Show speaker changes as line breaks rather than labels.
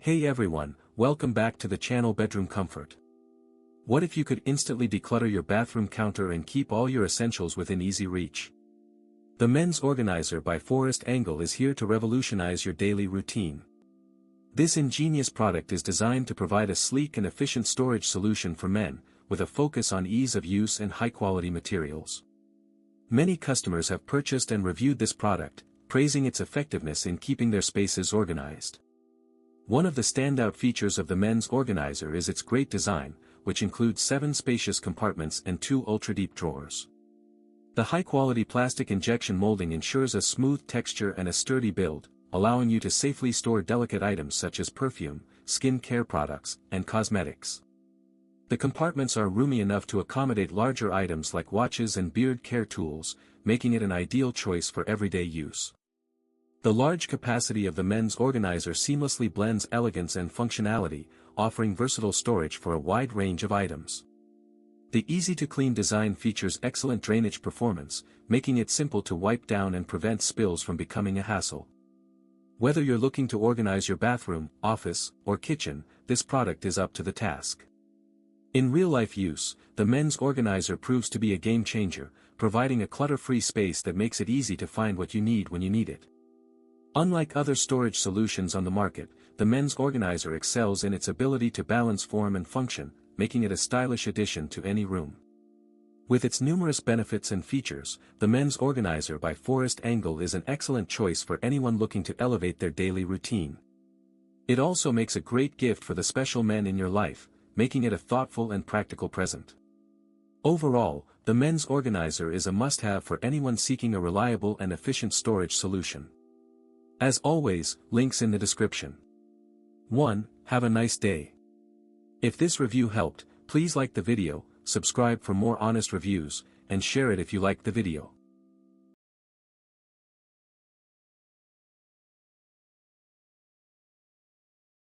Hey everyone, welcome back to the channel Bedroom Comfort. What if you could instantly declutter your bathroom counter and keep all your essentials within easy reach? The Men's Organizer by Forest Angle is here to revolutionize your daily routine. This ingenious product is designed to provide a sleek and efficient storage solution for men, with a focus on ease of use and high-quality materials. Many customers have purchased and reviewed this product, praising its effectiveness in keeping their spaces organized. One of the standout features of the Men's Organizer is its great design, which includes 7 spacious compartments and 2 ultra-deep drawers. The high-quality plastic injection molding ensures a smooth texture and a sturdy build, allowing you to safely store delicate items such as perfume, skin care products, and cosmetics. The compartments are roomy enough to accommodate larger items like watches and beard care tools, making it an ideal choice for everyday use. The large capacity of the Men's Organizer seamlessly blends elegance and functionality, offering versatile storage for a wide range of items. The easy-to-clean design features excellent drainage performance, making it simple to wipe down and prevent spills from becoming a hassle. Whether you're looking to organize your bathroom, office, or kitchen, this product is up to the task. In real-life use, the Men's Organizer proves to be a game-changer, providing a clutter-free space that makes it easy to find what you need when you need it. Unlike other storage solutions on the market, the Men's Organizer excels in its ability to balance form and function, making it a stylish addition to any room. With its numerous benefits and features, the Men's Organizer by Forest Angle is an excellent choice for anyone looking to elevate their daily routine. It also makes a great gift for the special men in your life, making it a thoughtful and practical present. Overall, the Men's Organizer is a must-have for anyone seeking a reliable and efficient storage solution. As always, links in the description. 1. Have a nice day. If this review helped, please like the video, subscribe for more honest reviews, and share it if you liked the video.